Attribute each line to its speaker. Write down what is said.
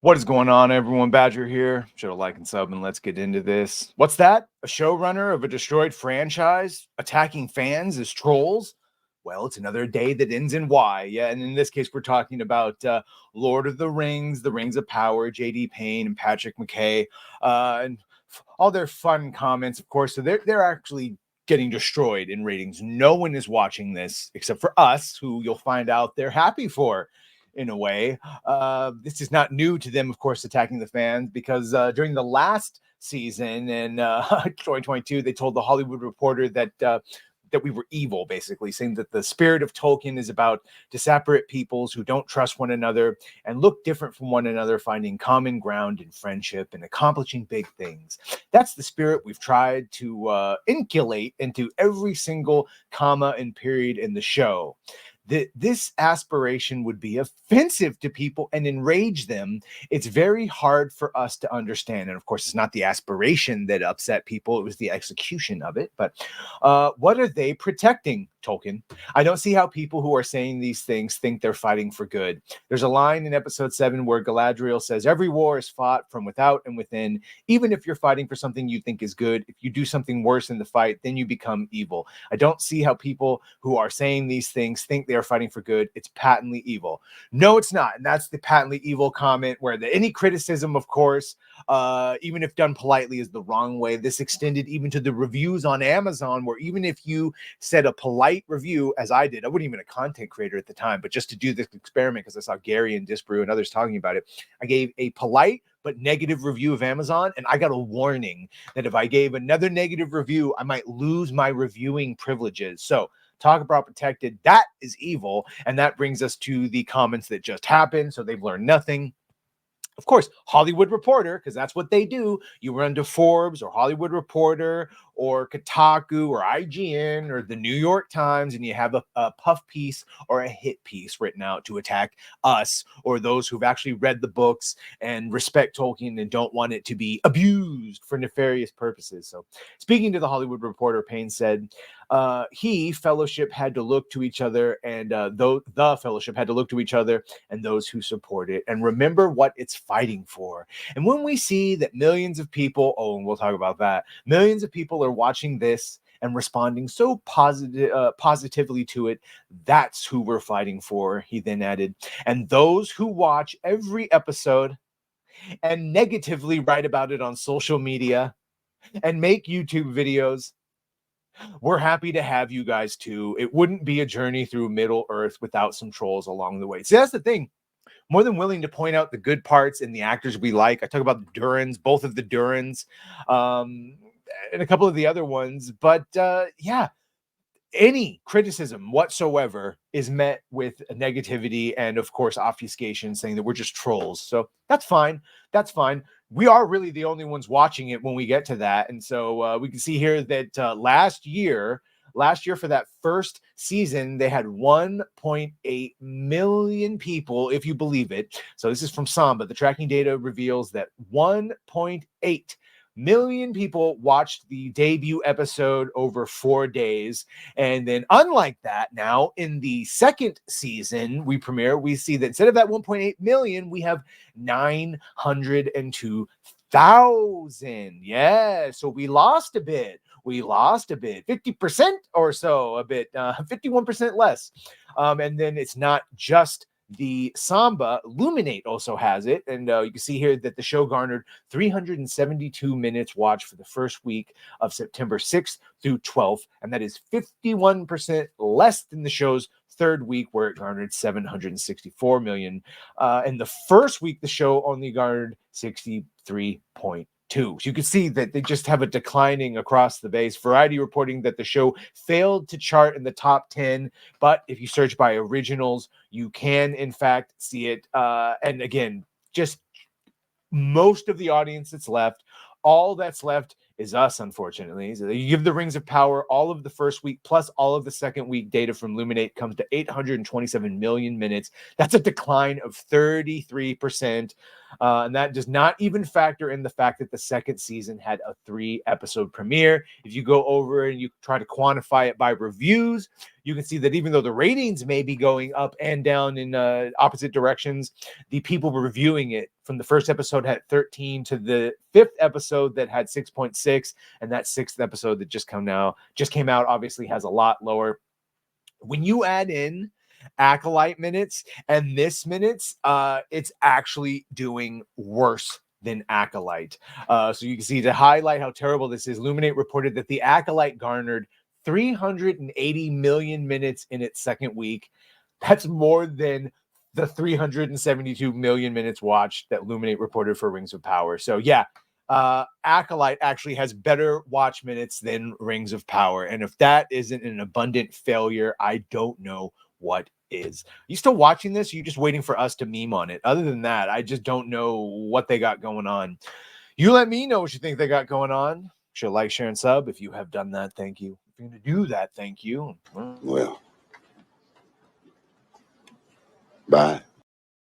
Speaker 1: What is going on, everyone? Badger here. Should have like and sub, and let's get into this. What's that? A showrunner of a destroyed franchise attacking fans as trolls? Well, it's another day that ends in Y. Yeah, and in this case, we're talking about Lord of the Rings, The Rings of Power, J.D. Payne and Patrick McKay, and all their fun comments, of course. So they're actually getting destroyed in ratings. No one is watching this except for us, who you'll find out they're happy for. In a way, this is not new to them, of course, attacking the fans, because during the last season in 2022, they told the Hollywood Reporter that that we were evil, basically saying that the spirit of Tolkien is about disparate peoples who don't trust one another and look different from one another, finding common ground in friendship and accomplishing big things. That's the spirit we've tried to inculate into every single comma and period in the show. This aspiration would be offensive to people and enrage them. It's very hard for us to understand. And of course, it's not the aspiration that upset people, it was the execution of it. But what are they protecting, Tolkien? I don't see how people who are saying these things think they're fighting for good. There's a line in episode 7 where Galadriel says, "Every war is fought from without and within. Even if you're fighting for something you think is good, if you do something worse in the fight, then you become evil." I don't see how people who are saying these things think they are fighting for good. It's patently evil. No, it's not. And that's the patently evil comment, where any criticism, of course, even if done politely, is the wrong way. This extended even to the reviews on Amazon, where even if you said a polite review, as I did, I wasn't even a content creator at the time, but just to do this experiment, because I saw Gary and Disbrew and others talking about it, I gave a polite but negative review of Amazon, and I got a warning that if I gave another negative review, I might lose my reviewing privileges. So talk about protected. That is evil. And that brings us to the comments that just happened. So they've learned nothing. Of course, Hollywood Reporter, because that's what they do. You run to Forbes or Hollywood Reporter or Kotaku or IGN or the New York Times, and you have a puff piece or a hit piece written out to attack us or those who've actually read the books and respect Tolkien and don't want it to be abused for nefarious purposes. So speaking to the Hollywood Reporter, Payne said, fellowship had to look to each other, and the fellowship had to look to each other and those who support it and remember what it's fighting for. And when we see that millions of people, and we'll talk about that, millions of people are watching this and responding so positively to it, that's who we're fighting for, he then added. And those who watch every episode and negatively write about it on social media and make YouTube videos, we're happy to have you guys too. It wouldn't be a journey through Middle Earth without some trolls along the way. See, that's the thing. More than willing to point out the good parts in the actors we like. I talk about the Durans, both of the Durans, and a couple of the other ones. But yeah, any criticism whatsoever is met with negativity and, of course, obfuscation, saying that we're just trolls. So that's fine. That's fine. We are really the only ones watching it when we get to that. And so we can see here that last year for that first season, they had 1.8 million people, if you believe it. So this is from Samba. The tracking data reveals that 1.8 million people watched the debut episode over 4 days. And then, unlike that, now in the second season we see that instead of that 1.8 million, we have 902,000. Yeah, so we lost a bit. 50% or so, a bit, 51% less. And then it's not just the Samba. Luminate also has it, and you can see here that the show garnered 372 minutes watched for the first week of September 6th through 12th, and that is 51% less than the show's third week, where it garnered 764 million. In the first week, the show only garnered 63.2. So you can see that they just have a declining across the base. Variety reporting that the show failed to chart in the top 10, but if you search by originals, you can in fact see it. And again, just most of the audience that's left, all that's left is us, unfortunately. So you give the Rings of Power all of the first week plus all of the second week data from Luminate comes to 827 million minutes. That's a decline of 33%. And that does not even factor in the fact that the second season had a 3-episode premiere. If you go over and you try to quantify it by reviews, you can see that even though the ratings may be going up and down in opposite directions, the people reviewing it from the first episode had 13 to the 5th episode that had 6.6, and that 6th episode that just came out obviously has a lot lower. When you add in Acolyte minutes and this minutes, it's actually doing worse than Acolyte. So you can see, to highlight how terrible this is, Luminate reported that the Acolyte garnered 380 million minutes in its second week. That's more than the 372 million minutes watched that Luminate reported for Rings of Power. So yeah, Acolyte actually has better watch minutes than Rings of Power. And if that isn't an abundant failure, I don't know what is. Are you still watching this? Or are you just waiting for us to meme on it? Other than that, I just don't know what they got going on. You let me know what you think they got going on. Should like, share, and sub. If you have done that, thank you. If you're going to do that, thank you.
Speaker 2: Well, bye.